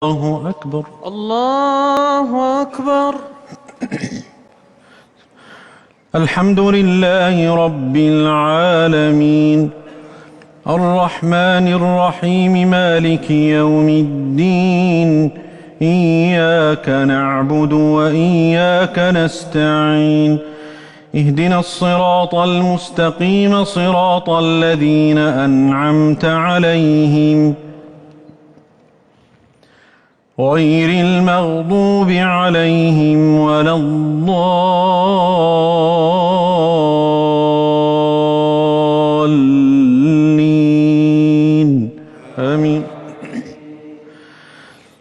الله أكبر. الله أكبر. الحمد لله رب العالمين الرحمن الرحيم مالك يوم الدين إياك نعبد وإياك نستعين اهدنا الصراط المستقيم صراط الذين أنعمت عليهم غير المغضوب عليهم ولا الضالين آمين.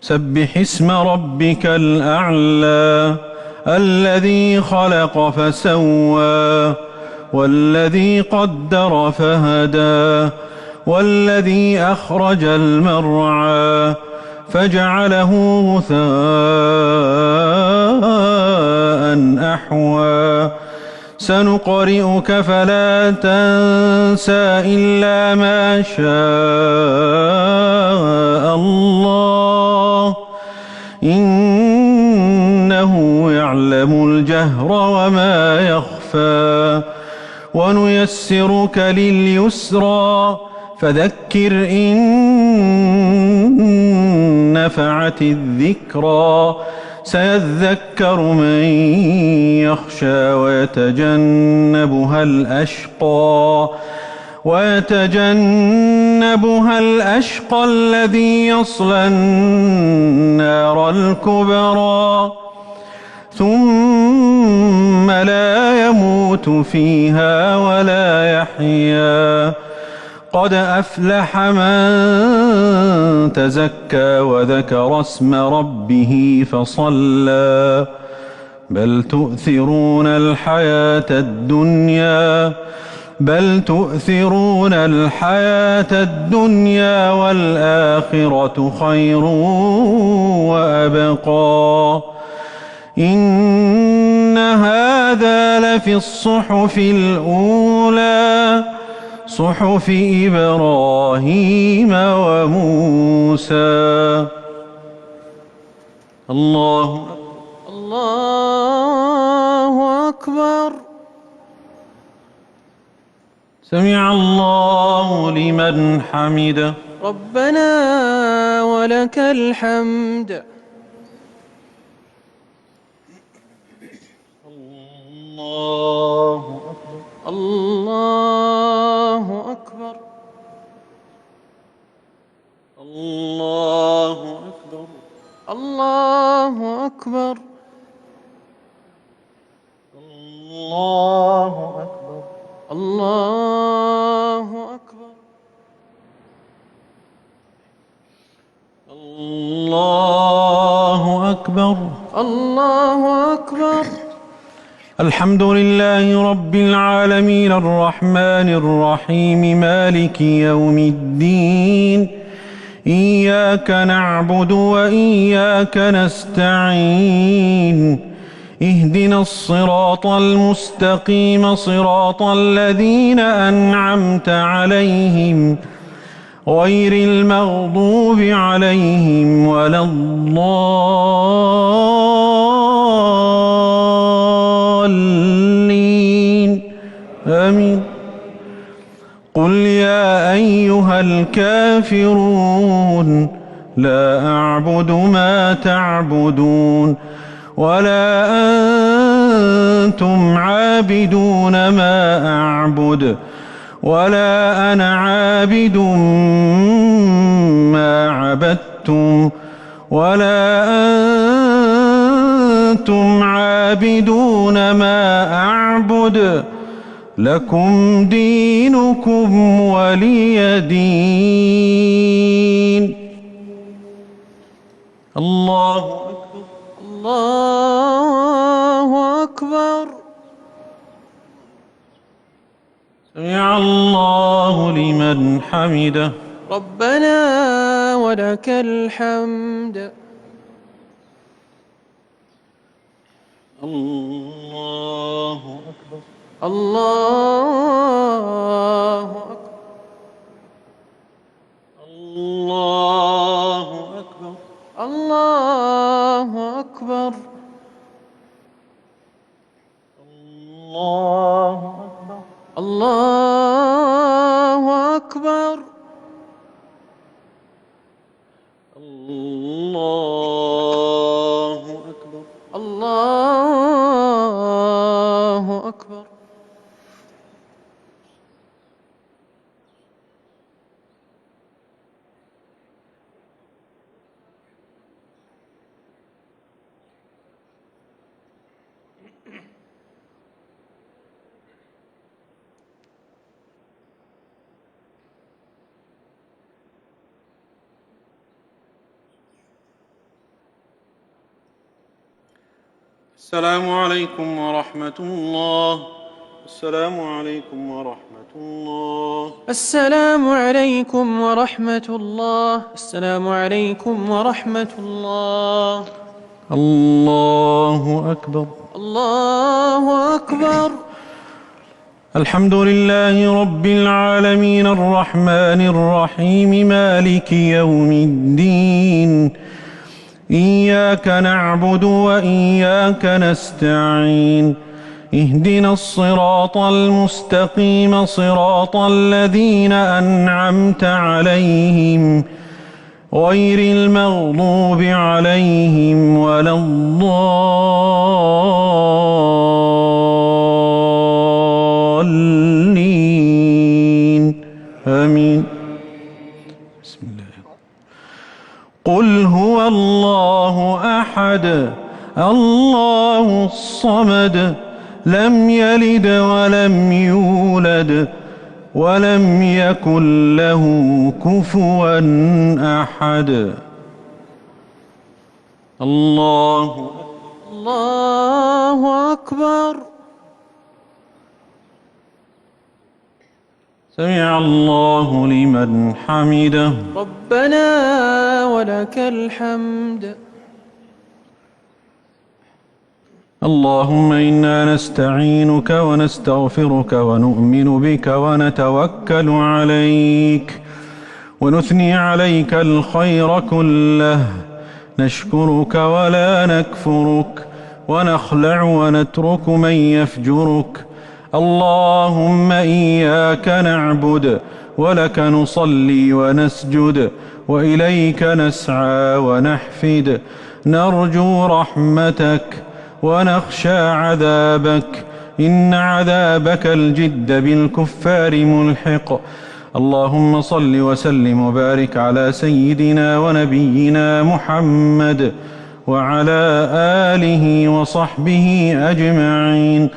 سبح اسم ربك الأعلى الذي خلق فسوى والذي قدر فهدى والذي أخرج المرعى فجعله غثاء أحوى سنقرئك فلا تنسى إلا ما شاء الله إنه يعلم الجهر وما يخفى ونيسرك لليسرى فذكر إن نفعت الذكرى سيذكر من يخشى ويتجنبها الأشقى الذي يصلى النار الكبرى ثم لا يموت فيها ولا يحيا قد أفلح من تزكى وذكر اسم ربه فصلى بل تؤثرون الحياة الدنيا والآخرة خير وأبقى إن هذا لفي الصحف الأولى صحف إبراهيم وموسى. الله أكبر. سمع الله لمن حمده. ربنا ولك الحمد. الله أكبر. الله أكبر. الله أكبر. الله أكبر. الله أكبر. الله أكبر. الله أكبر. الله أكبر. الحمد لله رب العالمين الرحمن الرحيم مالك يوم الدين إياك نعبد وإياك نستعين اهدنا الصراط المستقيم صراط الذين أنعمت عليهم غير المغضوب عليهم ولا الضالين آمين. قل يا أيها الكافرون لا أعبد ما تعبدون ولا أنتم عابدون ما أعبد ولا أنا عابد ما عبدتم ولا أنتم عابدون ما أعبد لكم دينكم ولي دين. الله أكبر. الله أكبر. سمع الله لمن حمده. ربنا ولك الحمد. الله أكبر. الله أكبر. الله أكبر. الله أكبر. الله أكبر. الله أكبر. الله أكبر. الله أكبر. السلام عليكم ورحمة الله. السلام عليكم ورحمة الله. السلام عليكم ورحمة الله. السلام عليكم ورحمة الله. الله أكبر. الله أكبر. الحمد لله رب العالمين الرحمن الرحيم مالك يوم الدين. إياك نعبد وإياك نستعين. اهدنا الصراط المستقيم صراط الذين أنعمت عليهم غير المغضوب عليهم ولا الضالين آمين. بسم الله. قل هو الله أحد الله الصمد لم يلد ولم يولد ولم يكن له كفوا أحد. الله أكبر. سمع الله لمن حمده. ربنا ولك الحمد. اللهم إنا نستعينك ونستغفرك ونؤمن بك ونتوكل عليك ونثني عليك الخير كله، نشكرك ولا نكفرك، ونخلع ونترك من يفجرك. اللهم إياك نعبد ولك نصلي ونسجد وإليك نسعى ونحفد، نرجو رحمتك ونخشى عذابك، إن عذابك الجد بالكفار ملحق. اللهم صل وسلم وبارك على سيدنا ونبينا محمد وعلى آله وصحبه أجمعين.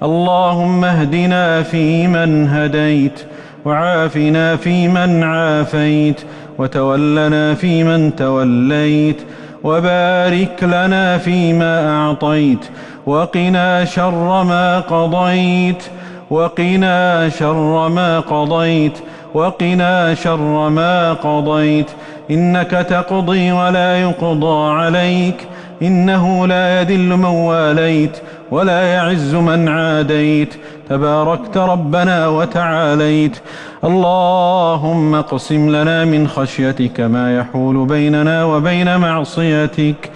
اللهم اهدنا فيمن هديت، وعافنا فيمن عافيت، وتولنا فيمن توليت، وبارك لنا فيما أعطيت، وقنا شر ما قضيت، وقنا شر ما قضيت، وقنا شر ما قضيت. إنك تقضي ولا يقضى عليك، إنه لا يذل من واليت ولا يعز من عاديت، تباركت ربنا وتعاليت. اللهم اقسم لنا من خشيتك ما يحول بيننا وبين معصيتك،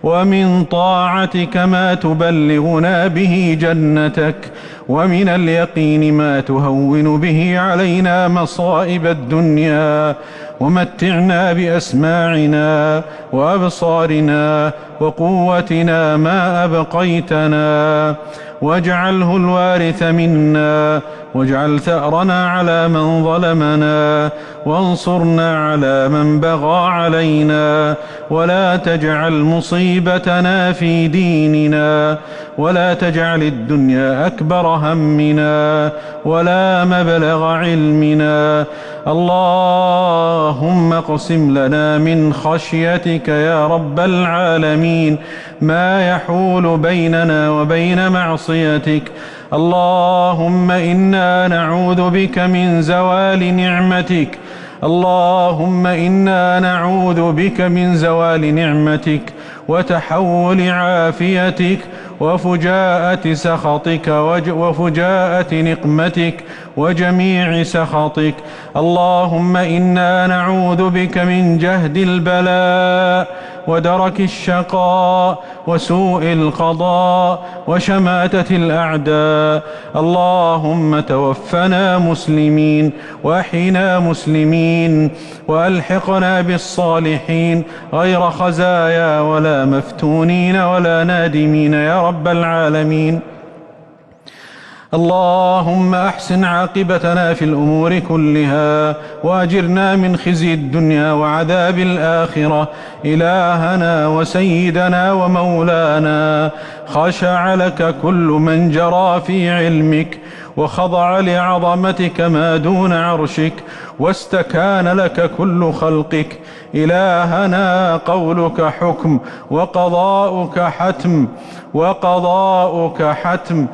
ومن طاعتك ما تبلغنا به جنتك، ومن اليقين ما تهون به علينا مصائب الدنيا، ومتعنا بأسماعنا وأبصارنا وقوتنا ما أبقيتنا، واجعله الوارث منا، واجعل ثأرنا على من ظلمنا، وانصرنا على من بغى علينا، ولا تجعل مصيبتنا في ديننا، ولا تجعل الدنيا أكبر همنا ولا مبلغ علمنا. اللهم اقسم لنا من خشيتك يا رب العالمين ما يحول بيننا وبين معصيتك. اللهم إنا نعوذ بك من زوال نعمتك، اللهم إنا نعوذ بك من زوال نعمتك وتحول عافيتك وفجاءة سخطك وفجاءة نقمتك وجميع سخطك. اللهم إنا نعوذ بك من جهد البلاء ودرك الشقاء وسوء القضاء وشماتة الأعداء. اللهم توفنا مسلمين وأحينا مسلمين وألحقنا بالصالحين غير خزايا ولا مفتونين ولا نادمين يا رب العالمين. اللهم أحسن عاقبتنا في الأمور كلها وأجرنا من خزي الدنيا وعذاب الآخرة. إلهنا وسيدنا ومولانا، خشع لك كل من جرى في علمك وخضع لعظمتك ما دون عرشك، واستكان لك كل خلقك. إلهنا قولك حكم وقضاؤك حتم،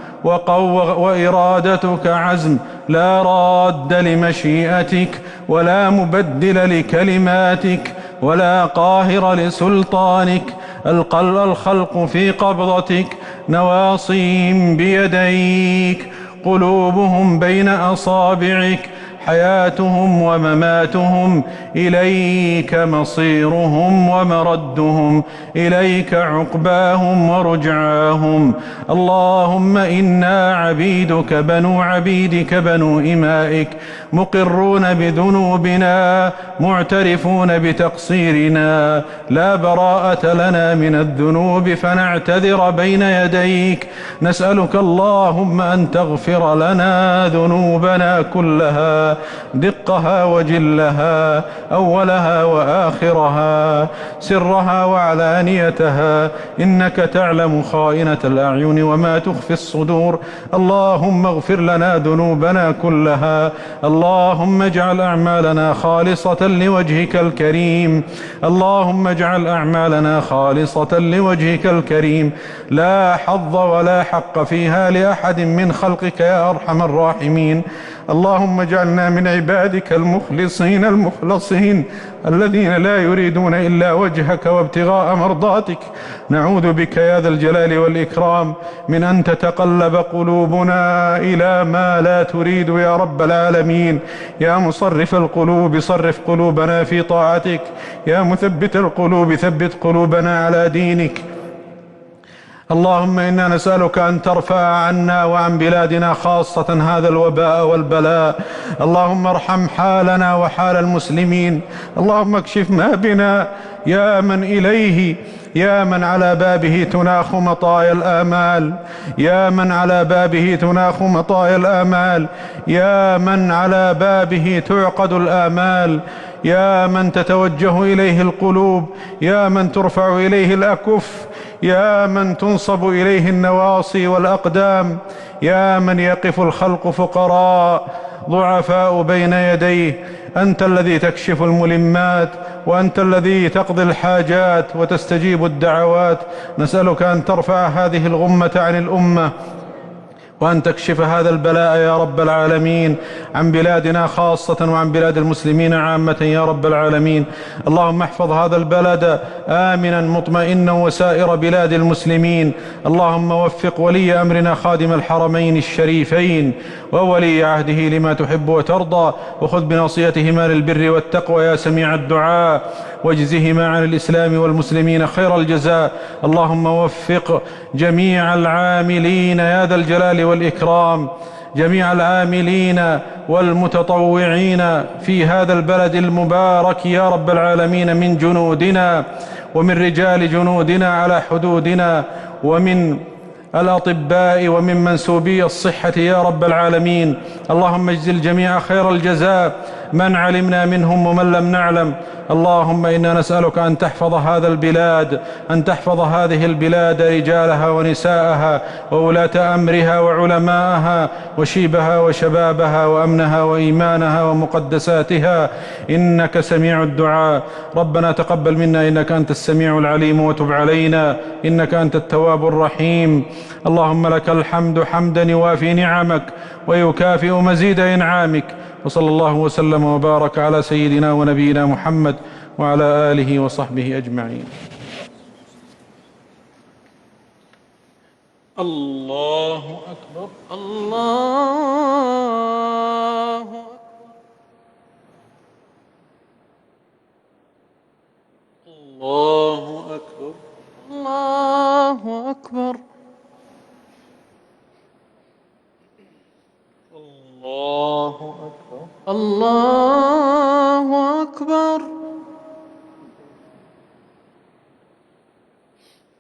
وإرادتك عزم، لا راد لمشيئتك ولا مبدل لكلماتك ولا قاهر لسلطانك. الخلق في قبضتك، نواصيهم بيديك، قلوبهم بين أصابعك، حياتهم ومماتهم إليك مصيرهم ومردهم، إليك عقباهم ورجعاهم. اللهم إنا عبيدك بنو عبيدك بنو إمائك، مقرون بذنوبنا معترفون بتقصيرنا، لا براءة لنا من الذنوب فنعتذر بين يديك. نسألك اللهم أن تغفر لنا ذنوبنا كلها، دقها وجلها، أولها وآخرها، سرها وعلانيتها، إنك تعلم خائنة الأعين وما تخفي الصدور. اللهم اغفر لنا ذنوبنا كلها. اللهم اجعل أعمالنا خالصة لوجهك الكريم. اللهم اجعل أعمالنا خالصة لوجهك الكريم، لا حظ ولا حق فيها لأحد من خلقك يا أرحم الراحمين. اللهم اجعلنا من عبادك المخلصين المخلصين الذين لا يريدون إلا وجهك وابتغاء مرضاتك. نعوذ بك يا ذا الجلال والإكرام من أن تتقلب قلوبنا إلى ما لا تريد يا رب العالمين. يا مصرف القلوب صرف قلوبنا في طاعتك، يا مثبت القلوب ثبت قلوبنا على دينك. اللهم إنا نسألك أن ترفع عنا وعن بلادنا خاصة هذا الوباء والبلاء. اللهم ارحم حالنا وحال المسلمين. اللهم اكشف ما بنا يا من إليه، يا من على بابه تناخ مطايا الآمال، يا من على بابه تناخ مطايا الآمال، يا من على بابه تعقد الآمال، يا من تتوجه إليه القلوب، يا من ترفع إليه الأكف، يا من تنصب إليه النواصي والأقدام، يا من يقف الخلق فقراء ضعفاء بين يديه. أنت الذي تكشف الملمات، وأنت الذي تقضي الحاجات وتستجيب الدعوات. نسألك أن ترفع هذه الغمة عن الأمة، وأن تكشف هذا البلاء يا رب العالمين عن بلادنا خاصة وعن بلاد المسلمين عامة يا رب العالمين. اللهم احفظ هذا البلد آمنا مطمئنا وسائر بلاد المسلمين. اللهم وفق ولي أمرنا خادم الحرمين الشريفين وولي عهده لما تحب وترضى، وخذ بناصيتهما للبر والتقوى يا سميع الدعاء، واجزهما عن الإسلام والمسلمين خير الجزاء. اللهم وفق جميع العاملين يا ذا الجلال والإكرام، جميع العاملين والمتطوعين في هذا البلد المبارك يا رب العالمين، من جنودنا ومن رجال جنودنا على حدودنا، ومن الأطباء ومن منسوبي الصحة يا رب العالمين. اللهم اجزل الجميع خير الجزاء، من علمنا منهم ومن لم نعلم. اللهم إنا نسألك أن تحفظ هذا البلاد، أن تحفظ هذه البلاد رجالها ونساءها وولاة أمرها وعلماءها وشيبها وشبابها وأمنها وإيمانها ومقدساتها، إنك سميع الدعاء. ربنا تقبل منا إنك أنت السميع العليم، وتب علينا إنك أنت التواب الرحيم. اللهم لك الحمد حمدا يوافي نعمك ويكافئ مزيد إنعامك، وصلى الله وسلم وبارك على سيدنا ونبينا محمد وعلى آله وصحبه أجمعين. الله أكبر. الله الله أكبر. الله أكبر. الله أكبر. الله أكبر.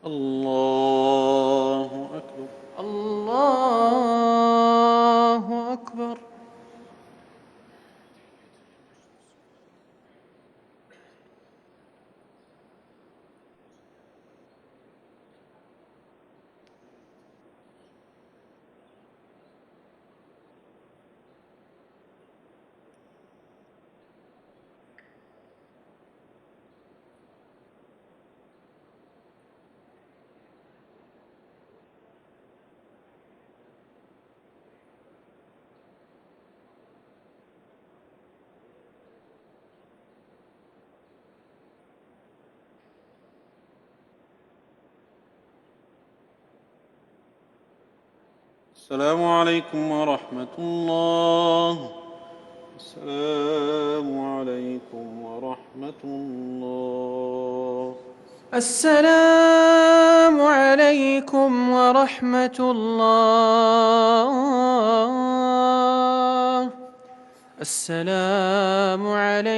الله أكبر. الله أكبر. السلام عليكم ورحمة الله. السلام عليكم ورحمة الله. السلام عليكم ورحمة الله. السلام عليكم.